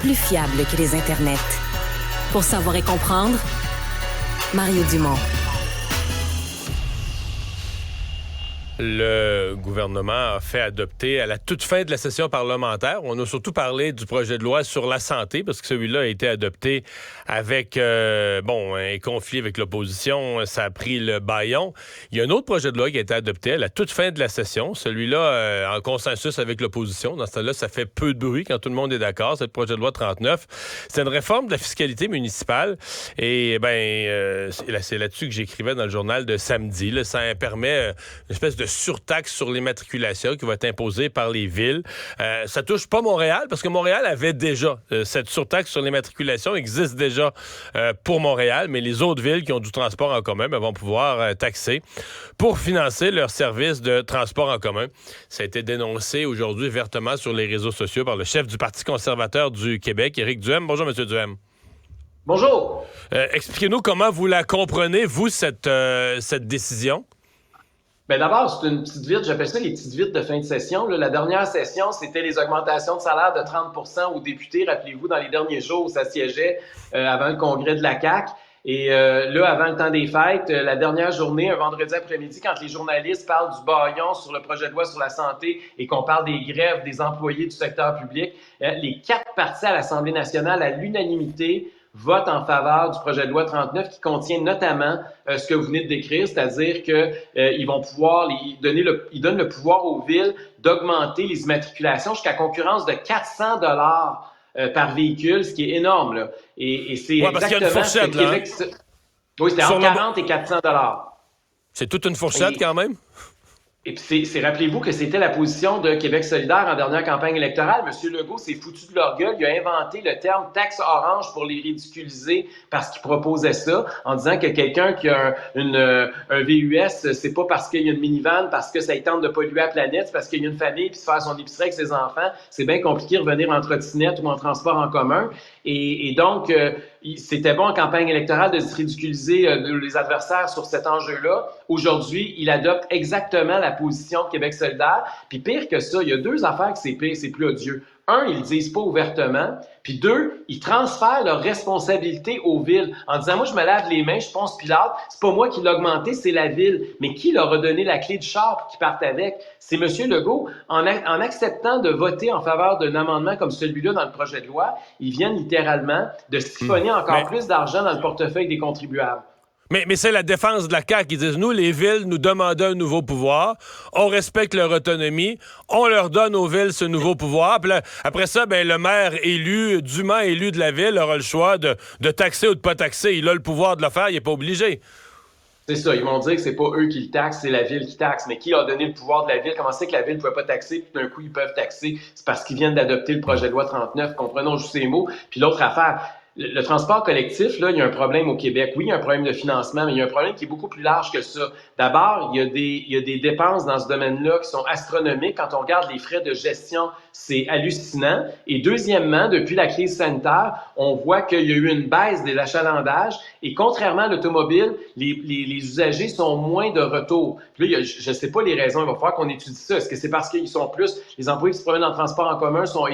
plus fiable que les internets. Pour savoir et comprendre, Mario Dumont. Le gouvernement a fait adopter à la toute fin de la session parlementaire, on a surtout parlé du projet de loi sur la santé, parce que celui-là a été adopté avec un conflit avec l'opposition, ça a pris le bâillon. Il y a un autre projet de loi qui a été adopté à la toute fin de la session, celui-là en consensus avec l'opposition. Dans ce temps-là, ça fait peu de bruit quand tout le monde est d'accord, c'est le projet de loi 39. C'est une réforme de la fiscalité municipale, et c'est là-dessus que j'écrivais dans le journal de samedi. Là, ça permet une espèce de surtaxe sur l'immatriculation qui va être imposée par les villes. Ça touche pas Montréal, parce que Montréal avait déjà cette surtaxe sur l'immatriculation existe déjà pour Montréal, mais les autres villes qui ont du transport en commun vont pouvoir taxer pour financer leurs services de transport en commun. Ça a été dénoncé aujourd'hui vertement sur les réseaux sociaux par le chef du Parti conservateur du Québec, Éric Duhem. Bonjour, M. Duhem. Bonjour. Expliquez-nous comment vous la comprenez, vous, cette décision. Bien, d'abord, c'est une petite vite, j'appelle ça les petites vites de fin de session. Là, la dernière session, c'était les augmentations de salaire de 30 % aux députés. Rappelez-vous, dans les derniers jours où ça siégeait avant le congrès de la CAQ. Et là, avant le temps des fêtes, la dernière journée, un vendredi après-midi, quand les journalistes parlent du bâillon sur le projet de loi sur la santé et qu'on parle des grèves des employés du secteur public, les 4 partis à l'Assemblée nationale, à l'unanimité, vote en faveur du projet de loi 39 qui contient notamment ce que vous venez de décrire, c'est-à-dire que ils vont pouvoir ils donnent le pouvoir aux villes d'augmenter les immatriculations jusqu'à concurrence de 400 dollars par véhicule, ce qui est énorme là. Et c'est exactement ce que Québec. Oui, c'était entre 40 et 400 dollars. C'est toute une fourchette quand même. Et puis rappelez-vous que c'était la position de Québec solidaire en dernière campagne électorale. M. Legault s'est foutu de leur gueule. Il a inventé le terme « taxe orange » pour les ridiculiser parce qu'il proposait ça, en disant que quelqu'un qui a un VUS, c'est pas parce qu'il y a une minivan, parce que ça lui tente de polluer la planète, c'est parce qu'il y a une famille puis se faire son épicerie avec ses enfants. C'est bien compliqué de revenir en trottinette ou en transport en commun. Et donc, c'était bon en campagne électorale de se ridiculiser les adversaires sur cet enjeu-là. Aujourd'hui, il adopte exactement la position de Québec solidaire. Puis pire que ça, il y a 2 affaires que c'est pire, c'est plus odieux. 1, ils le disent pas ouvertement. Puis 2, ils transfèrent leurs responsabilités aux villes en disant « Moi, je me lave les mains, je pense Pilate. C'est pas moi qui l'ai augmenté, c'est la ville. » Mais qui leur a donné la clé du char pour qu'ils partent avec? C'est M. Legault. En acceptant de voter en faveur d'un amendement comme celui-là dans le projet de loi, ils viennent littéralement de siphonner encore plus d'argent dans le portefeuille des contribuables. Mais c'est la défense de la CAQ qui disent, nous, les villes nous demandaient un nouveau pouvoir, on respecte leur autonomie, on leur donne aux villes ce nouveau pouvoir, puis là, après ça, le maire élu, dûment élu de la ville, aura le choix de taxer ou de pas taxer. Il a le pouvoir de le faire, il n'est pas obligé. C'est ça, ils vont dire que c'est pas eux qui le taxent, c'est la ville qui taxe. Mais qui a donné le pouvoir de la ville? Comment c'est que la ville ne pouvait pas taxer, puis d'un coup, ils peuvent taxer? C'est parce qu'ils viennent d'adopter le projet de loi 39, comprenons juste ces mots. Puis l'autre affaire, le transport collectif, là, il y a un problème au Québec. Oui, il y a un problème de financement, mais il y a un problème qui est beaucoup plus large que ça. D'abord, il y a des dépenses dans ce domaine-là qui sont astronomiques. Quand on regarde les frais de gestion, c'est hallucinant. Et deuxièmement, depuis la crise sanitaire, on voit qu'il y a eu une baisse de l'achalandage. Et contrairement à l'automobile, les usagers sont moins de retour. Puis là, je ne sais pas les raisons. Il va falloir qu'on étudie ça. Est-ce que c'est parce qu'ils sont plus, les employés qui se promènent en transport en commun sont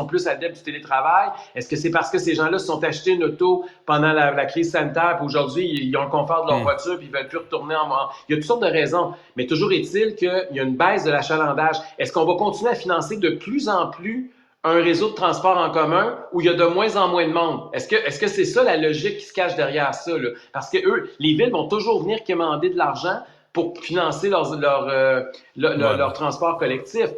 plus adeptes du télétravail? Est-ce que c'est parce que ces gens-là se sont achetés une auto pendant la crise sanitaire, puis aujourd'hui, ils ont le confort de leur voiture, puis ils veulent plus retourner en... Il y a toutes sortes de raisons. Mais toujours est-il qu'il y a une baisse de l'achalandage. Est-ce qu'on va continuer à financer de plus en plus un réseau de transport en commun où il y a de moins en moins de monde? Est-ce que c'est ça la logique qui se cache derrière ça, là? Parce que eux, les villes vont toujours venir quémander de l'argent pour financer leur transport collectif.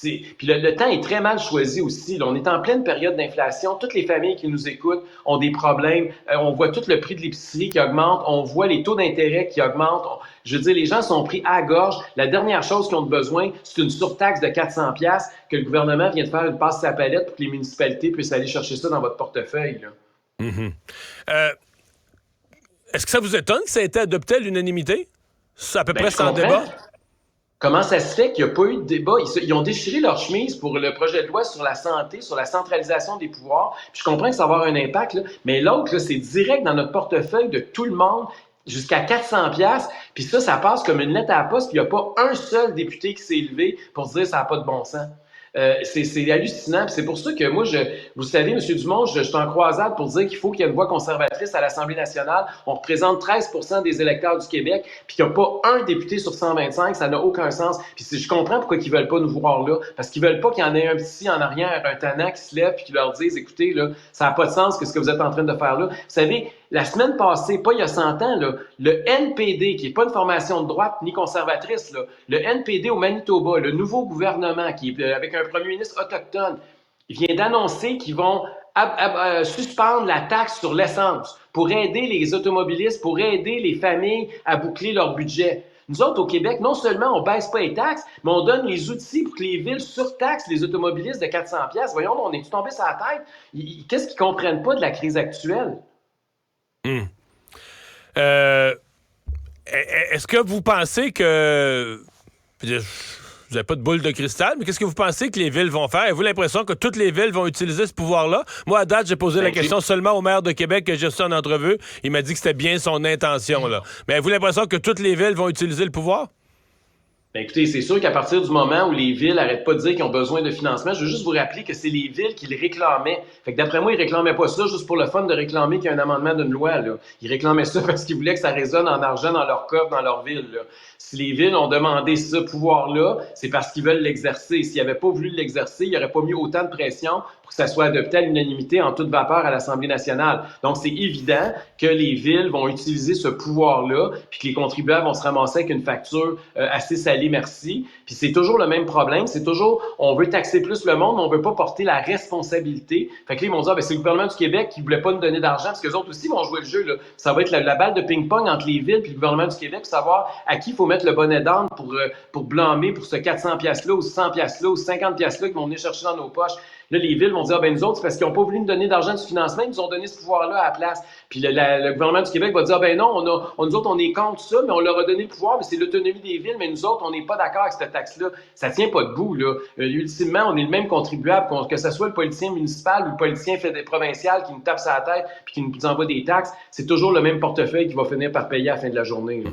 Puis le temps est très mal choisi aussi. Là, on est en pleine période d'inflation. Toutes les familles qui nous écoutent ont des problèmes. On voit tout le prix de l'épicerie qui augmente. On voit les taux d'intérêt qui augmentent. Je veux dire, les gens sont pris à la gorge. La dernière chose qu'ils ont besoin, c'est une surtaxe de 400$ que le gouvernement vient de faire une passe à la palette pour que les municipalités puissent aller chercher ça dans votre portefeuille. Là. Est-ce que ça vous étonne que ça ait été adopté à l'unanimité? C'est à peu près sans débat? Comment ça se fait qu'il n'y a pas eu de débat? Ils ont déchiré leur chemise pour le projet de loi sur la santé, sur la centralisation des pouvoirs. Puis je comprends que ça va avoir un impact, là, mais l'autre, là, c'est direct dans notre portefeuille de tout le monde, jusqu'à 400$. Puis ça passe comme une lettre à la poste, puis il n'y a pas un seul député qui s'est élevé pour dire que ça n'a pas de bon sens. C'est hallucinant. Puis c'est pour ça que moi, vous savez, M. Dumont, je suis en croisade pour dire qu'il faut qu'il y ait une voix conservatrice à l'Assemblée nationale. On représente 13% des électeurs du Québec, puis qu'il n'y a pas un député sur 125, ça n'a aucun sens. Puis je comprends pourquoi ils ne veulent pas nous voir là, parce qu'ils ne veulent pas qu'il y en ait un petit en arrière, un tannant qui se lève et qui leur dise, écoutez, là, ça n'a pas de sens ce que vous êtes en train de faire là. Vous savez, la semaine passée, pas il y a 100 ans, là, le NPD, qui n'est pas une formation de droite ni conservatrice, là, le NPD au Manitoba, le nouveau gouvernement qui est avec un premier ministre autochtone, il vient d'annoncer qu'ils vont suspendre la taxe sur l'essence pour aider les automobilistes, pour aider les familles à boucler leur budget. Nous autres, au Québec, non seulement on ne baisse pas les taxes, mais on donne les outils pour que les villes surtaxent les automobilistes de 400$. Voyons, on est tombé sur la tête. Qu'est-ce qu'ils ne comprennent pas de la crise actuelle? Est-ce que vous pensez que... Vous n'avez pas de boule de cristal, mais qu'est-ce que vous pensez que les villes vont faire? Avez-vous l'impression que toutes les villes vont utiliser ce pouvoir-là? Moi, à date, j'ai posé la question seulement au maire de Québec que j'ai reçu en entrevue. Il m'a dit que c'était bien son intention, là. Mais avez-vous l'impression que toutes les villes vont utiliser le pouvoir? Bien, écoutez, c'est sûr qu'à partir du moment où les villes n'arrêtent pas de dire qu'ils ont besoin de financement, je veux juste vous rappeler que c'est les villes qui le réclamaient. Fait que d'après moi, ils réclamaient pas ça juste pour le fun de réclamer qu'il y a un amendement d'une loi, là. Ils réclamaient ça parce qu'ils voulaient que ça résonne en argent dans leur coffre, dans leur ville, là. Si les villes ont demandé ce pouvoir-là, c'est parce qu'ils veulent l'exercer. S'ils n'avaient pas voulu l'exercer, ils n'auraient pas mis autant de pression pour que ça soit adopté à l'unanimité en toute vapeur à l'Assemblée nationale. Donc, c'est évident que les villes vont utiliser ce pouvoir-là, puis que les contribuables vont se ramasser avec une facture assez salée, merci. Puis c'est toujours le même problème. C'est toujours, on veut taxer plus le monde, mais on veut pas porter la responsabilité. Fait que là, ils vont dire, c'est le gouvernement du Québec qui voulait pas nous donner d'argent, parce qu'eux autres aussi vont jouer le jeu, là. Ça va être la balle de ping-pong entre les villes puis le gouvernement du Québec pour savoir à qui il faut mettre le bonnet d'âne pour blâmer pour ce 400$-là ou 100$-là ou 50$-là qu'ils vont venir chercher dans nos poches. Là, les villes vont dire, nous autres, c'est parce qu'ils n'ont pas voulu nous donner d'argent du financement, ils nous ont donné ce pouvoir-là à la place. Puis le gouvernement du Québec va dire, non, nous autres, on est contre ça, mais on leur a donné le pouvoir, mais c'est l'autonomie des villes, mais nous autres, on n'est pas d'accord avec cette taxe-là. Ça tient pas debout, là. Ultimement, on est le même contribuable, que ce soit le politicien municipal ou le politicien provincial qui nous tape sa tête puis qui nous envoie des taxes, c'est toujours le même portefeuille qui va finir par payer à la fin de la journée, là.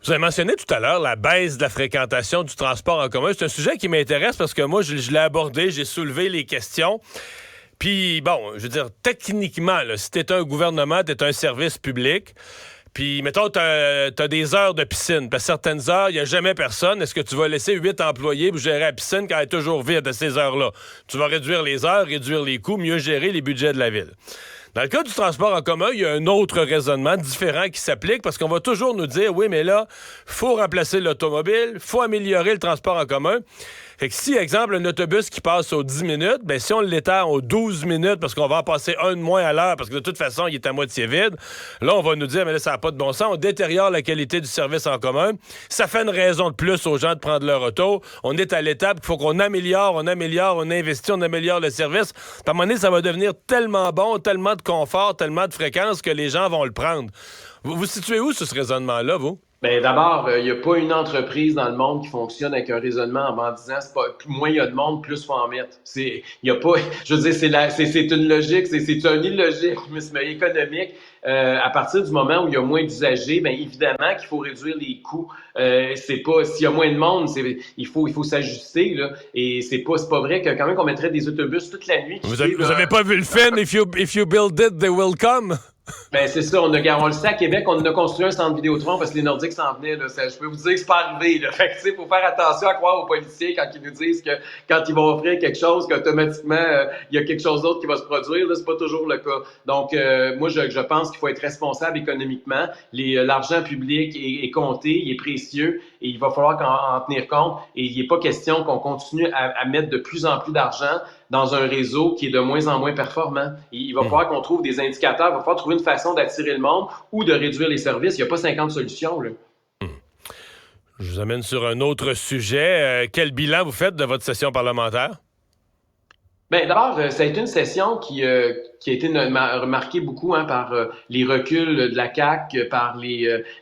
Vous avez mentionné tout à l'heure la baisse de la fréquentation du transport en commun. C'est un sujet qui m'intéresse parce que moi, je l'ai abordé, j'ai soulevé les questions. Puis, bon, je veux dire, techniquement, là, si t'es un gouvernement, t'es un service public, puis, mettons, t'as des heures de piscine. Puis à certaines heures, il n'y a jamais personne. Est-ce que tu vas laisser 8 employés pour gérer la piscine quand elle est toujours vide à ces heures-là? Tu vas réduire les heures, réduire les coûts, mieux gérer les budgets de la ville. Dans le cas du transport en commun, il y a un autre raisonnement différent qui s'applique parce qu'on va toujours nous dire, oui, mais là, faut remplacer l'automobile, faut améliorer le transport en commun. Fait que si, exemple, un autobus qui passe aux 10 minutes, ben si on l'étend aux 12 minutes parce qu'on va en passer un de moins à l'heure parce que de toute façon, il est à moitié vide, là, on va nous dire, mais là, ça n'a pas de bon sens. On détériore la qualité du service en commun. Ça fait une raison de plus aux gens de prendre leur auto. On est à l'étape qu'il faut qu'on améliore, on investit, on améliore le service. Puis à un moment donné, ça va devenir tellement bon, tellement de confort, tellement de fréquence que les gens vont le prendre. Vous vous situez où sur ce raisonnement-là, vous? Bien, d'abord, il n'y a pas une entreprise dans le monde qui fonctionne avec un raisonnement en disant moins il y a de monde, plus il faut en mettre. Il y a pas, je veux dire, c'est une logique, c'est une illogique, mais économique. À partir du moment où il y a moins d'usagers, bien évidemment qu'il faut réduire les coûts. C'est pas s'il y a moins de monde, il faut s'ajuster là. Et c'est pas vrai que quand même qu'on mettrait des autobus toute la nuit. Vous avez pas vu le film If you build it, they will come? Ben c'est ça, on le sait à Québec, on a construit un centre Vidéotron parce que les Nordiques s'en venaient. Là. Je peux vous dire que c'est pas arrivé. Là. Fait que, tu sais, faut faire attention à croire aux policiers quand ils nous disent que quand ils vont offrir quelque chose, qu'automatiquement il y a quelque chose d'autre qui va se produire. Là, c'est pas toujours le cas. Donc moi je pense qu'il faut être responsable économiquement. L'argent public est compté, il est précieux et il va falloir en tenir compte. Et il n'est pas question qu'on continue à mettre de plus en plus d'argent dans un réseau qui est de moins en moins performant. Il va falloir qu'on trouve des indicateurs, il va falloir trouver une façon d'attirer le monde ou de réduire les services. Il n'y a pas 50 solutions, là. Je vous amène sur un autre sujet. Quel bilan vous faites de votre session parlementaire? Bien, d'abord, ça a été une session qui a été remarquée beaucoup par les reculs de la CAQ, par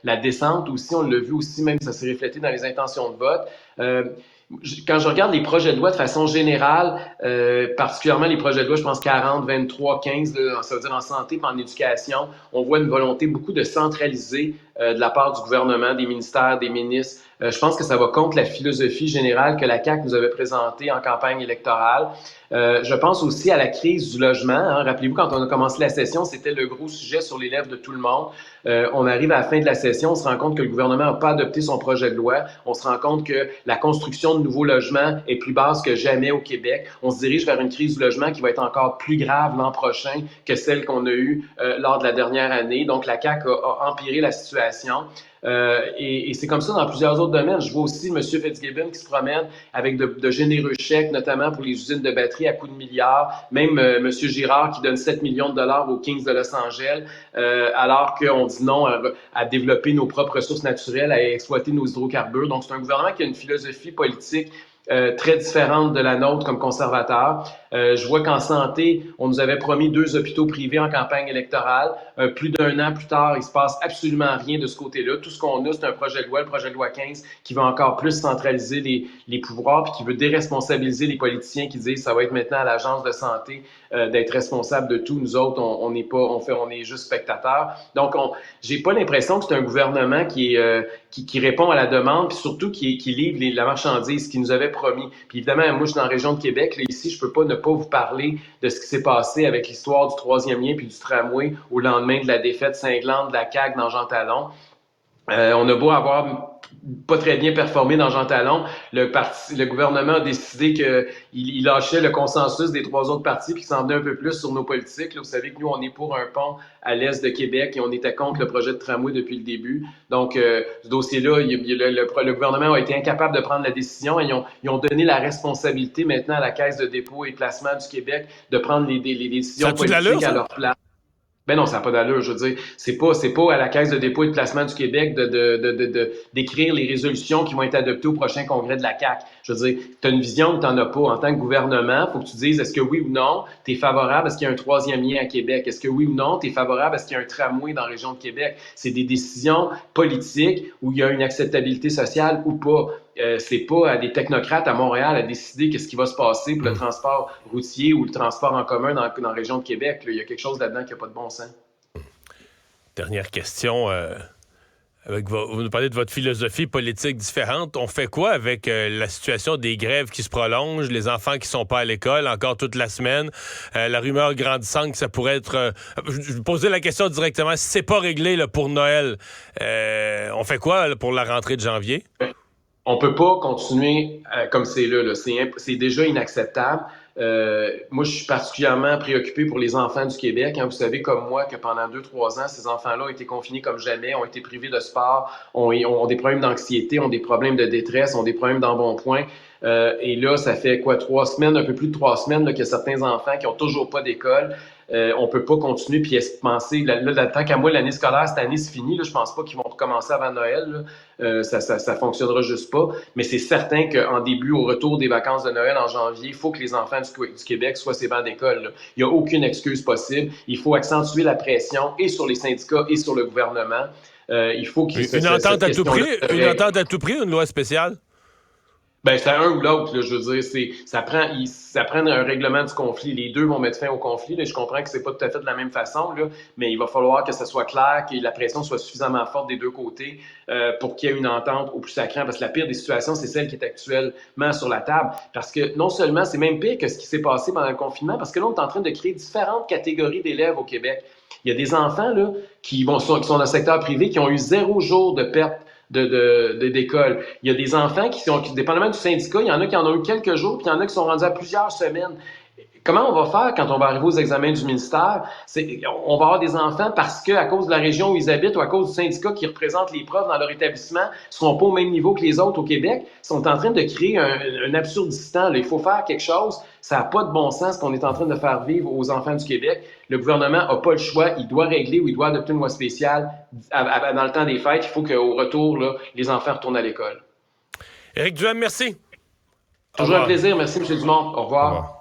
la descente aussi. On l'a vu aussi, même ça s'est reflété dans les intentions de vote. Quand je regarde les projets de loi de façon générale, particulièrement les projets de loi, je pense 40, 23, 15, ça veut dire en santé et en éducation, on voit une volonté beaucoup de centraliser de la part du gouvernement, des ministères, des ministres. Je pense que ça va contre la philosophie générale que la CAQ nous avait présentée en campagne électorale. Je pense aussi à la crise du logement. Hein. Rappelez-vous, quand on a commencé la session, c'était le gros sujet sur les lèvres de tout le monde. On arrive à la fin de la session, on se rend compte que le gouvernement n'a pas adopté son projet de loi. On se rend compte que la construction de nouveaux logements est plus basse que jamais au Québec. On se dirige vers une crise du logement qui va être encore plus grave l'an prochain que celle qu'on a eue lors de la dernière année. Donc, la CAQ a empiré la situation. Et c'est comme ça dans plusieurs autres domaines. Je vois aussi M. Fitzgibbon qui se promène avec de généreux chèques, notamment pour les usines de batterie à coups de milliards. Même M. Girard qui donne 7 millions de dollars aux Kings de Los Angeles, alors qu'on dit non à développer nos propres ressources naturelles, à exploiter nos hydrocarbures. Donc, c'est un gouvernement qui a une philosophie politique très différente de la nôtre comme conservateur. Je vois qu'en santé, on nous avait promis 2 hôpitaux privés en campagne électorale. Plus d'1 an plus tard, il se passe absolument rien de ce côté-là. Tout ce qu'on a, c'est un projet de loi, le projet de loi 15, qui va encore plus centraliser les pouvoirs puis qui veut déresponsabiliser les politiciens qui disent ça va être maintenant à l'Agence de santé d'être responsable de tout. Nous autres, on est juste spectateurs. Donc, j'ai pas l'impression que c'est un gouvernement qui répond à la demande puis surtout qui livre la marchandise qui nous avait promis. Puis évidemment, moi, je suis dans la région de Québec. Là, ici, je peux pas ne pas vous parler de ce qui s'est passé avec l'histoire du troisième lien puis du tramway au lendemain de la défaite cinglante de la CAQ dans Jean Talon. On a beau avoir pas très bien performé dans Jean Talon, le gouvernement a décidé qu'il lâchait le consensus des 3 autres partis puis qu'il s'en venait un peu plus sur nos politiques. Là, vous savez que nous, on est pour un pont à l'est de Québec et on était contre le projet de tramway depuis le début. Donc, ce dossier-là, le gouvernement a été incapable de prendre la décision et ils ont donné la responsabilité maintenant à la Caisse de dépôt et placement du Québec de prendre les décisions politiques à leur place. Ben non, ça n'a pas d'allure. Je veux dire, c'est pas à la Caisse de dépôt et de placement du Québec d'écrire les résolutions qui vont être adoptées au prochain congrès de la CAQ. Je veux dire, tu as une vision que tu n'en as pas. En tant que gouvernement, il faut que tu dises est-ce que oui ou non, tu es favorable à ce qu'il y ait un 3e lien à Québec? Est-ce que oui ou non, tu es favorable à ce qu'il y ait un tramway dans la région de Québec? C'est des décisions politiques où il y a une acceptabilité sociale ou pas. C'est pas à des technocrates à Montréal à décider qu'est-ce qui va se passer pour le transport routier ou le transport en commun dans la région de Québec. Là, il y a quelque chose là-dedans qui n'a pas de bon sens. Dernière question. Vous nous parlez de votre philosophie politique différente. On fait quoi avec la situation des grèves qui se prolongent, les enfants qui sont pas à l'école encore toute la semaine, la rumeur grandissante que ça pourrait être... je vous posais la question directement. Si c'est pas réglé là, pour Noël, on fait quoi là, pour la rentrée de janvier? On peut pas continuer comme c'est là. C'est déjà inacceptable. Moi, je suis particulièrement préoccupé pour les enfants du Québec. Hein. Vous savez, comme moi, que pendant 2-3 ans, ces enfants-là ont été confinés comme jamais, ont été privés de sport, ont des problèmes d'anxiété, ont des problèmes de détresse, ont des problèmes d'embonpoint. Et là, ça fait 3 semaines, un peu plus de 3 semaines, là, qu'il y a certains enfants qui ont toujours pas d'école. On peut pas continuer puis penser, tant qu'à moi, l'année scolaire, cette année, c'est fini. Là, je pense pas qu'ils vont recommencer avant Noël. Là. Ça fonctionnera juste pas. Mais c'est certain qu'en début, au retour des vacances de Noël en janvier, il faut que les enfants du Québec soient ces bancs d'école. Là. Il n'y a aucune excuse possible. Il faut accentuer la pression et sur les syndicats et sur le gouvernement. Il faut qu'il Une entente à tout prix, une loi spéciale? Ben, c'est un ou l'autre, là, je veux dire, ça prend un règlement du conflit. Les deux vont mettre fin au conflit. Là. Je comprends que c'est pas tout à fait de la même façon, là, mais il va falloir que ça soit clair, que la pression soit suffisamment forte des deux côtés pour qu'il y ait une entente au plus sacrant. Parce que la pire des situations, c'est celle qui est actuellement sur la table. Parce que non seulement, c'est même pire que ce qui s'est passé pendant le confinement, parce que là, on est en train de créer différentes catégories d'élèves au Québec. Il y a des enfants là, qui sont dans le secteur privé, qui ont eu 0 jour de perte d'école. Il y a des enfants qui, dépendamment du syndicat, il y en a qui en ont eu quelques jours, puis il y en a qui sont rendus à plusieurs semaines. Comment on va faire quand on va arriver aux examens du ministère? On va avoir des enfants parce qu'à cause de la région où ils habitent ou à cause du syndicat qui représente les profs dans leur établissement, ne seront pas au même niveau que les autres au Québec. Ils sont en train de créer un absurdistan. Là. Il faut faire quelque chose. Ça n'a pas de bon sens ce qu'on est en train de faire vivre aux enfants du Québec. Le gouvernement n'a pas le choix. Il doit régler ou il doit adopter une loi spéciale dans le temps des fêtes. Il faut qu'au retour, là, les enfants retournent à l'école. Éric Duhem, merci. Toujours un plaisir. Merci, M. Dumont. Au revoir.